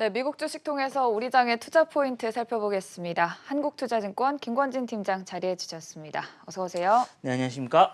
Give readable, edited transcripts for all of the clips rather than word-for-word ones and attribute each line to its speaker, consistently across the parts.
Speaker 1: 네, 미국 주식 통해서 우리 장의 투자 포인트 살펴보겠습니다. 한국투자증권 김권진 팀장 자리해 주셨습니다. 어서 오세요.
Speaker 2: 네, 안녕하십니까?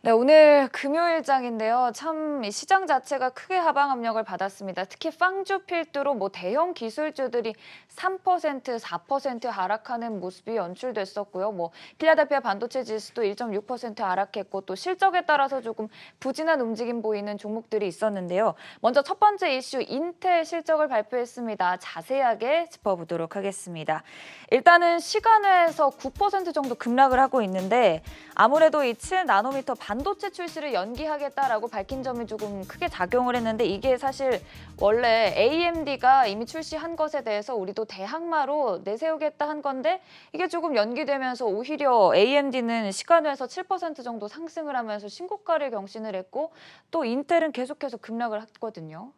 Speaker 1: 네, 오늘 금요일장인데요. 참 이 시장 자체가 크게 하방 압력을 받았습니다. 특히 빵주 필두로 대형 기술주들이 3%, 4% 하락하는 모습이 연출됐었고요. 필라델피아 반도체 지수도 1.6% 하락했고 또 실적에 따라서 조금 부진한 움직임 보이는 종목들이 있었는데요. 먼저 첫 번째 이슈 인텔 실적을 발표했습니다. 자세하게 짚어보도록 하겠습니다. 일단은 시간외에서 9% 정도 급락을 하고 있는데 아무래도 이 7나노미터 반도체 출시를 연기하겠다라고 밝힌 점이 조금 크게 작용을 했는데 이게 사실 원래 AMD가 이미 출시한 것에 대해서 우리도 대항마로 내세우겠다 한 건데 이게 조금 연기되면서 오히려 AMD는 시간외에서 7% 정도 상승을 하면서 신고가를 경신을 했고 또 인텔은 계속해서 급락을 했거든요.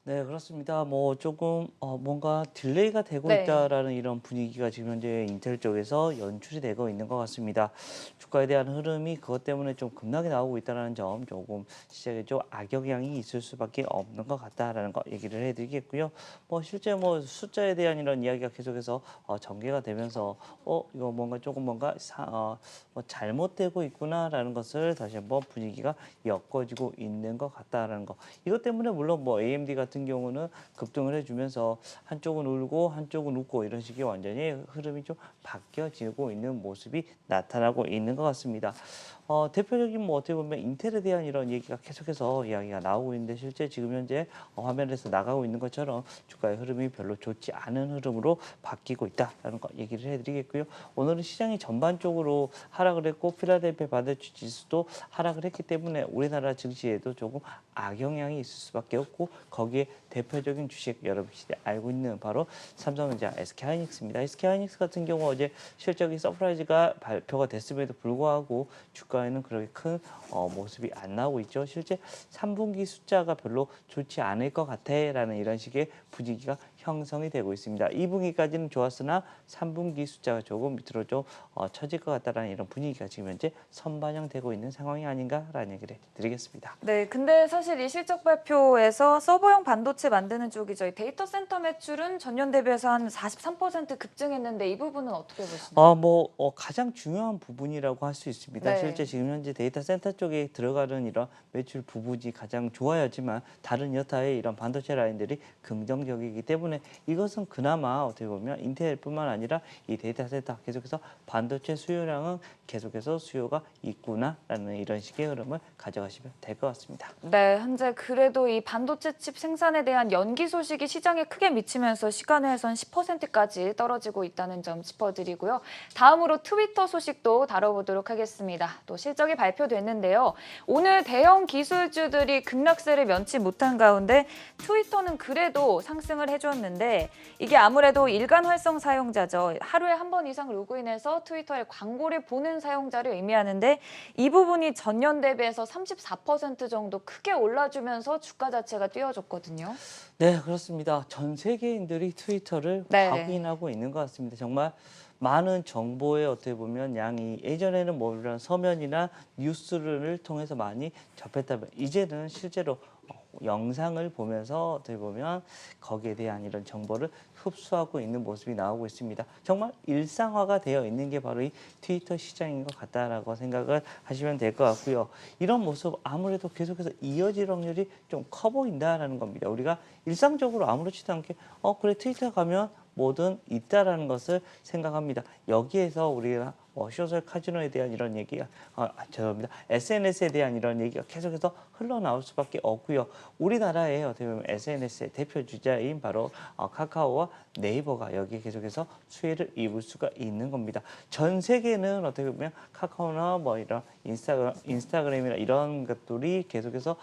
Speaker 2: 네, 그렇습니다. 조금 뭔가 딜레이가 되고
Speaker 1: 네.
Speaker 2: 있다라는 이런 분위기가 지금 현재 인텔 쪽에서 연출이 되고 있는 것 같습니다. 주가에 대한 흐름이 그것 때문에 좀 급락이 나오고 있다는 점 조금 시장에 좀 악영향이 있을 수밖에 없는 것 같다라는 거 얘기를 해드리겠고요. 실제 숫자에 대한 이런 이야기가 계속해서 전개가 되면서 이거 뭔가 잘못되고 있구나라는 것을 다시 한번 분위기가 엮어지고 있는 것 같다라는 거. 이것 때문에 물론 AMD 같은 경우는 급등을 해주면서 한쪽은 울고 한쪽은 웃고 이런 식의 완전히 흐름이 좀 바뀌어지고 있는 모습이 나타나고 있는 것 같습니다. 대표적인 어떻게 보면 인텔에 대한 이런 얘기가 계속해서 이야기가 나오고 있는데 실제 지금 현재 화면에서 나가고 있는 것처럼 주가의 흐름이 별로 좋지 않은 흐름으로 바뀌고 있다라는 거 얘기를 해드리겠고요. 오늘은 시장이 전반적으로 하락을 했고 필라델피아 반도체 지수도 하락을 했기 때문에 우리나라 증시에도 조금 악영향이 있을 수밖에 없고 거기에 대표적인 주식 여러분이 알고 있는 바로 삼성전자, SK하이닉스입니다. SK하이닉스 같은 경우 어제 실적이 서프라이즈가 발표가 됐음에도 불구하고 주가에는 그렇게 큰 모습이 안 나오고 있죠. 실제 3분기 숫자가 별로 좋지 않을 것 같아라는 이런 식의 분위기가 형성이 되고 있습니다. 2분기까지는 좋았으나 3분기 숫자가 조금 밑으로 좀 처질 것 같다라는 이런 분위기가 지금 현재 선반영되고 있는 상황이 아닌가라는 얘기를 드리겠습니다.
Speaker 1: 네, 근데 사실 이 실적 발표에서 서버용 반도체 만드는 쪽이죠. 이 데이터 센터 매출은 전년 대비해서 한 43% 급증했는데 이 부분은 어떻게 보시나요?
Speaker 2: 가장 중요한 부분이라고 할 수 있습니다. 실제
Speaker 1: 네.
Speaker 2: 지금 현재 데이터 센터 쪽에 들어가는 이런 매출 부분이 가장 좋아야지만 다른 여타의 이런 반도체 라인들이 긍정적이기 때문에 이것은 그나마 어떻게 보면 인텔뿐만 아니라 이 데이터 센터 계속해서 반도체 수요량은 계속해서 수요가 있구나라는 이런 식의 흐름을 가져가시면 될 것 같습니다.
Speaker 1: 네, 현재 그래도 이 반도체 칩 생산에 대한 연기 소식이 시장에 크게 미치면서 시간외에선 10%까지 떨어지고 있다는 점 짚어드리고요. 다음으로 트위터 소식도 다뤄보도록 하겠습니다. 또 실적이 발표됐는데요. 오늘 대형 기술주들이 급락세를 면치 못한 가운데 트위터는 그래도 상승을 해줬는데 이게 아무래도 일간 활성 사용자죠. 하루에 한 번 이상 로그인해서 트위터에 광고를 보는 사용자를 의미하는데 이 부분이 전년 대비해서 34% 정도 크게 올라주면서 주가 자체가 뛰어졌거든요.
Speaker 2: 네, 그렇습니다. 전 세계인들이 트위터를
Speaker 1: 네.
Speaker 2: 확인하고 있는 것 같습니다. 정말 많은 정보에 어떻게 보면 양이 예전에는 이런 서면이나 뉴스를 통해서 많이 접했다면 이제는 실제로 영상을 보면서 어떻게 보면 거기에 대한 이런 정보를 흡수하고 있는 모습이 나오고 있습니다. 정말 일상화가 되어 있는 게 바로 이 트위터 시장인 것 같다라고 생각을 하시면 될 것 같고요. 이런 모습 아무래도 계속해서 이어질 확률이 좀 커 보인다라는 겁니다. 우리가 일상적으로 아무렇지도 않게 그래 트위터 가면 뭐든 있다라는 것을 생각합니다. 여기에서 우리가 소셜 카지노에 대한 이런 얘기가 죄송합니다. SNS에 대한 이런 얘기가 계속해서 흘러나올 수밖에 없고요. 우리나라의 어떻게 보면 SNS의 대표 주자인 바로 카카오와 네이버가 여기에 계속해서 수혜를 입을 수가 있는 겁니다. 전 세계는 어떻게 보면 카카오나 이런 인스타그램이나 이런 것들이 계속해서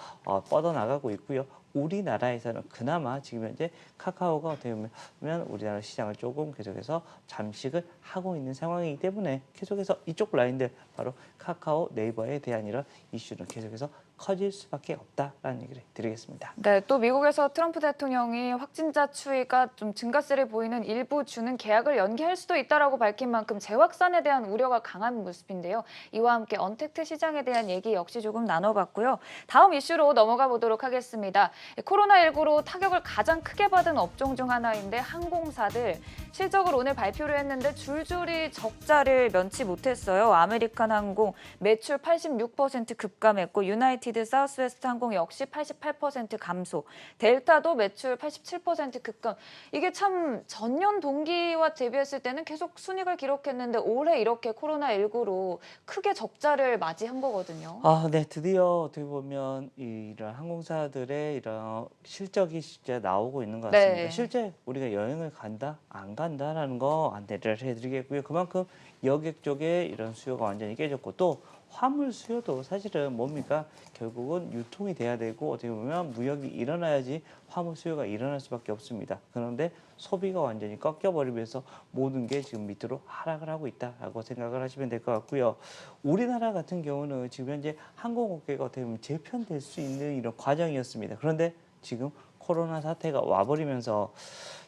Speaker 2: 뻗어나가고 있고요. 우리나라에서는 그나마 지금 현재 카카오가 어떻게 보면 우리나라 시장을 조금 계속해서 잠식을 하고 있는 상황이기 때문에 계속해서 이쪽 라인들 바로 카카오, 네이버에 대한 이런 이슈는 계속해서 커질 수밖에 없다라는 얘기를 드리겠습니다.
Speaker 1: 네, 또 미국에서 트럼프 대통령이 확진자 추이가 좀 증가세를 보이는 일부 주는 계약을 연기할 수도 있다라고 밝힌 만큼 재확산에 대한 우려가 강한 모습인데요. 이와 함께 언택트 시장에 대한 얘기 역시 조금 나눠봤고요. 다음 이슈로 넘어가 보도록 하겠습니다. 코로나19로 타격을 가장 크게 받은 업종 중 하나인데 항공사들 실적을 오늘 발표를 했는데 줄줄이 적자를 면치 못했어요. 아메리칸 항공 매출 86% 급감했고 유나이티드 사우스웨스트 항공 역시 88% 감소, 델타도 매출 87% 급감. 이게 참 전년 동기와 대비했을 때는 계속 순이익을 기록했는데 올해 이렇게 코로나19로 크게 적자를 맞이한 거거든요.
Speaker 2: 네, 드디어 어떻게 보면 이런 항공사들의 이런 실적이 진짜 나오고 있는 것 같습니다.
Speaker 1: 네.
Speaker 2: 실제 우리가 여행을 간다, 안 간다라는 거 안내를 해드리겠고요. 그만큼 여객 쪽에 이런 수요가 완전히 깨졌고 또 화물 수요도 사실은 뭡니까? 결국은 유통이 돼야 되고 어떻게 보면 무역이 일어나야지 화물 수요가 일어날 수밖에 없습니다. 그런데 소비가 완전히 꺾여버리면서 모든 게 지금 밑으로 하락을 하고 있다라고 생각을 하시면 될 것 같고요. 우리나라 같은 경우는 지금 현재 항공업계가 어떻게 보면 재편될 수 있는 이런 과정이었습니다. 그런데 지금 코로나 사태가 와버리면서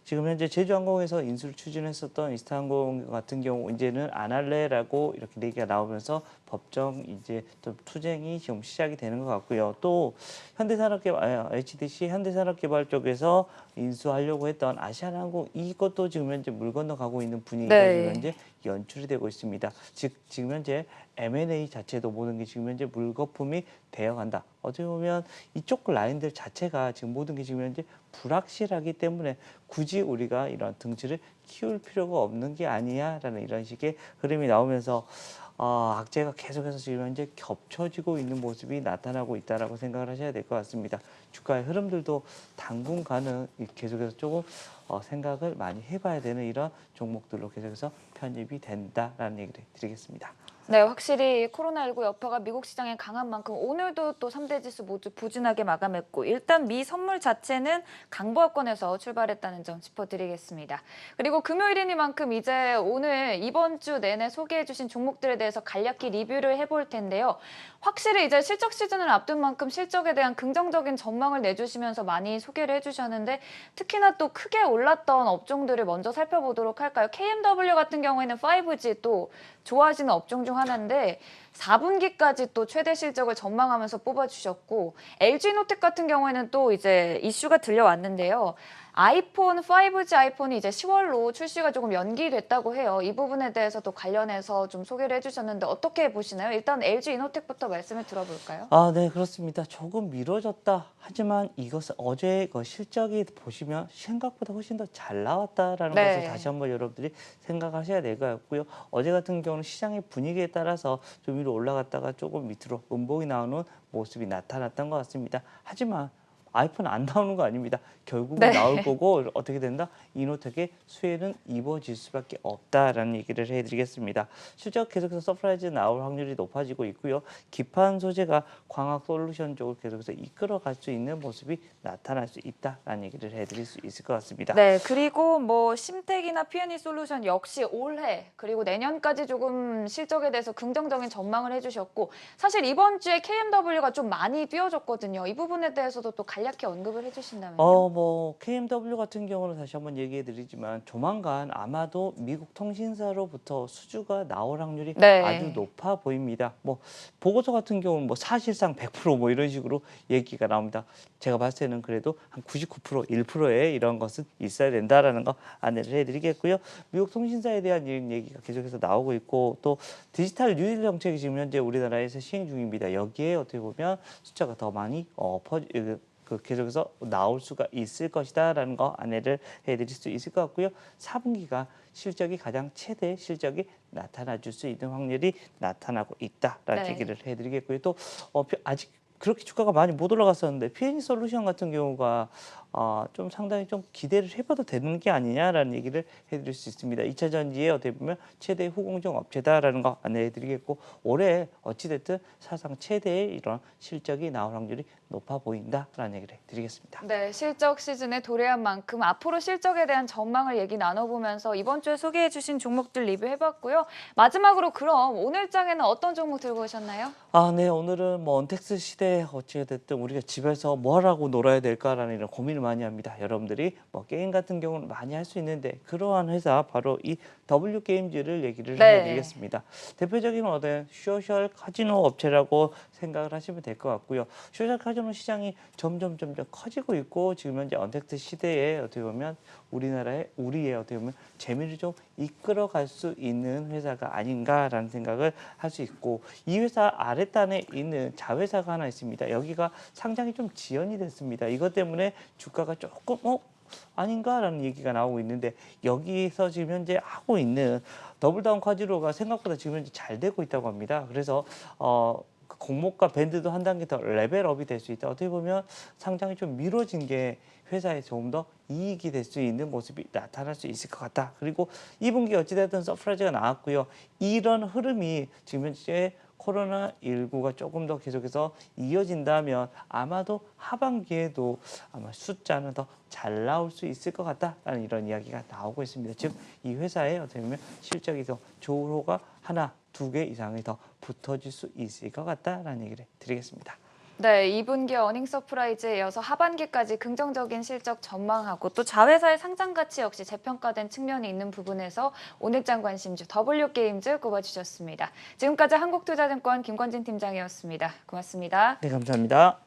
Speaker 2: 지금 현재 제주항공에서 인수를 추진했었던 이스타항공 같은 경우 이제는 안 할래라고 이렇게 얘기가 나오면서 법정 이제 또 투쟁이 지금 시작이 되는 것 같고요. 또 HDC 현대산업개발 쪽에서 인수하려고 했던 아시아나항공 이것도 지금 현재 물 건너가고 있는 분위기가
Speaker 1: 네.
Speaker 2: 지금 현재 연출이 되고 있습니다. 즉 지금 현재 M&A 자체도 모든 게 지금 현재 물거품이 되어간다. 어떻게 보면 이쪽 라인들 자체가 지금 모든 게 지금 현재 불확실하기 때문에 굳이 우리가 이런 등치를 키울 필요가 없는 게 아니야라는 이런 식의 흐름이 나오면서 악재가 계속해서 지금 현재 겹쳐지고 있는 모습이 나타나고 있다라고 생각을 하셔야 될 것 같습니다. 주가의 흐름들도 당분간은 계속해서 조금 생각을 많이 해봐야 되는 이런 종목들로 계속해서 편입이 된다라는 얘기를 드리겠습니다.
Speaker 1: 네, 확실히 코로나19 여파가 미국 시장에 강한 만큼 오늘도 또 3대 지수 모두 부진하게 마감했고 일단 미 선물 자체는 강보합권에서 출발했다는 점 짚어드리겠습니다. 그리고 금요일이니만큼 이제 오늘 이번 주 내내 소개해 주신 종목들에 대해서 간략히 리뷰를 해볼 텐데요. 확실히 이제 실적 시즌을 앞둔 만큼 실적에 대한 긍정적인 전망을 내주시면서 많이 소개를 해주셨는데 특히나 또 크게 올랐던 업종들을 먼저 살펴보도록 할까요? KMW 같은 경우에는 5G 또 좋아하시는 업종 중 하나인데 4분기까지 또 최대 실적을 전망하면서 뽑아주셨고 LG노텍 같은 경우에는 또 이제 이슈가 들려왔는데요. 5G 아이폰이 이제 10월로 출시가 조금 연기됐다고 해요. 이 부분에 대해서도 관련해서 좀 소개를 해주셨는데 어떻게 보시나요? 일단 LG이노텍부터 말씀을 들어볼까요?
Speaker 2: 네, 그렇습니다. 조금 미뤄졌다. 하지만 이것은 어제 그 실적이 보시면 생각보다 훨씬 더 잘 나왔다라는
Speaker 1: 네.
Speaker 2: 것을 다시 한번 여러분들이 생각하셔야 될 것 같고요. 어제 같은 경우는 시장의 분위기에 따라서 좀 위로 올라갔다가 조금 밑으로 음봉이 나오는 모습이 나타났던 것 같습니다. 하지만 아이폰 안 나오는 거 아닙니다. 결국은
Speaker 1: 네.
Speaker 2: 나올 거고 어떻게 된다? 이노텍의 수혜는 입어질 수밖에 없다라는 얘기를 해드리겠습니다. 실적 계속해서 서프라이즈 나올 확률이 높아지고 있고요. 기판 소재가 광학 솔루션 쪽을 계속해서 이끌어갈 수 있는 모습이 나타날 수 있다라는 얘기를 해드릴 수 있을 것 같습니다.
Speaker 1: 네, 그리고 뭐 심텍이나 P&E 솔루션 역시 올해 그리고 내년까지 조금 실적에 대해서 긍정적인 전망을 해주셨고 사실 이번 주에 KMW가 좀 많이 뛰어졌거든요. 이 부분에 대해서도 또 간략히 언급을 해주신다면요.
Speaker 2: KMW 같은 경우는 다시 한번 얘기해 드리지만 조만간 아마도 미국 통신사로부터 수주가 나올 확률이
Speaker 1: 네.
Speaker 2: 아주 높아 보입니다. 보고서 같은 경우는 사실상 100% 이런 식으로 얘기가 나옵니다. 제가 봤을 때는 그래도 한 99%, 1%의 이런 것은 있어야 된다라는 거 안내를 해드리겠고요. 미국 통신사에 대한 이런 얘기가 계속해서 나오고 있고 또 디지털 뉴딜 정책이 지금 현재 우리나라에서 시행 중입니다. 여기에 어떻게 보면 숫자가 더 많이 계속해서 나올 수가 있을 것이다라는 거 안내를 해드릴 수 있을 것 같고요. 4분기가 실적이 가장 최대 실적이 나타나 줄 수 있는 확률이 나타나고 있다라는
Speaker 1: 네.
Speaker 2: 얘기를 해드리겠고요. 또 아직 그렇게 주가가 많이 못 올라갔었는데 P&E 솔루션 같은 경우가 좀 상당히 좀 기대를 해봐도 되는 게 아니냐라는 얘기를 해드릴 수 있습니다. 2차 전지에 어떻게 보면 최대 후공정 업체다라는 거 안내해드리겠고 올해 어찌됐든 사상 최대의 이런 실적이 나올 확률이 높아 보인다라는 얘기를 드리겠습니다.
Speaker 1: 네, 실적 시즌에 도래한 만큼 앞으로 실적에 대한 전망을 얘기 나눠보면서 이번 주에 소개해주신 종목들 리뷰해봤고요. 마지막으로 그럼 오늘 장에는 어떤 종목 들고 오셨나요?
Speaker 2: 네, 오늘은 뭐 언택트 시대에 어찌됐든 우리가 집에서 뭘 하고 놀아야 될까라는 이런 고민을 많이 합니다. 여러분들이 뭐 게임 같은 경우는 많이 할 수 있는데 그러한 회사 바로 이 W 게임즈를 얘기를
Speaker 1: 네.
Speaker 2: 해드리겠습니다. 대표적인 어떤 소셜 카지노 업체라고 생각을 하시면 될 것 같고요. 소셜 카지노 시장이 점점 커지고 있고 지금 현재 언택트 시대에 어떻게 보면 우리의 어떻게 보면 재미를 좀 이끌어갈 수 있는 회사가 아닌가라는 생각을 할 수 있고 이 회사 아랫단에 있는 자회사가 하나 있습니다. 여기가 상장이 좀 지연이 됐습니다. 이것 때문에 주가가 조금 아닌가라는 얘기가 나오고 있는데 여기서 지금 현재 하고 있는 더블다운 카지노가 생각보다 지금 현재 잘 되고 있다고 합니다. 그래서 그 공모가 밴드도 한 단계 더 레벨업이 될 수 있다. 어떻게 보면 상장이 좀 미뤄진 게 회사에 조금 더 이익이 될 수 있는 모습이 나타날 수 있을 것 같다. 그리고 2분기 어찌됐든 서프라이즈가 나왔고요. 이런 흐름이 지금 현재 코로나19가 조금 더 계속해서 이어진다면 아마도 하반기에도 아마 숫자는 더 잘 나올 수 있을 것 같다라는 이런 이야기가 나오고 있습니다. 즉 이 회사에 어떻게 보면 실적이 더 좋은 호가 하나, 두 개 이상이 더 붙어질 수 있을 것 같다라는 얘기를 드리겠습니다.
Speaker 1: 네, 2분기 어닝 서프라이즈에 이어서 하반기까지 긍정적인 실적 전망하고 또 자회사의 상장 가치 역시 재평가된 측면이 있는 부분에서 오늘장 관심주 W게임즈 꼽아주셨습니다. 지금까지 한국투자증권 김권진 팀장이었습니다. 고맙습니다.
Speaker 2: 네, 감사합니다.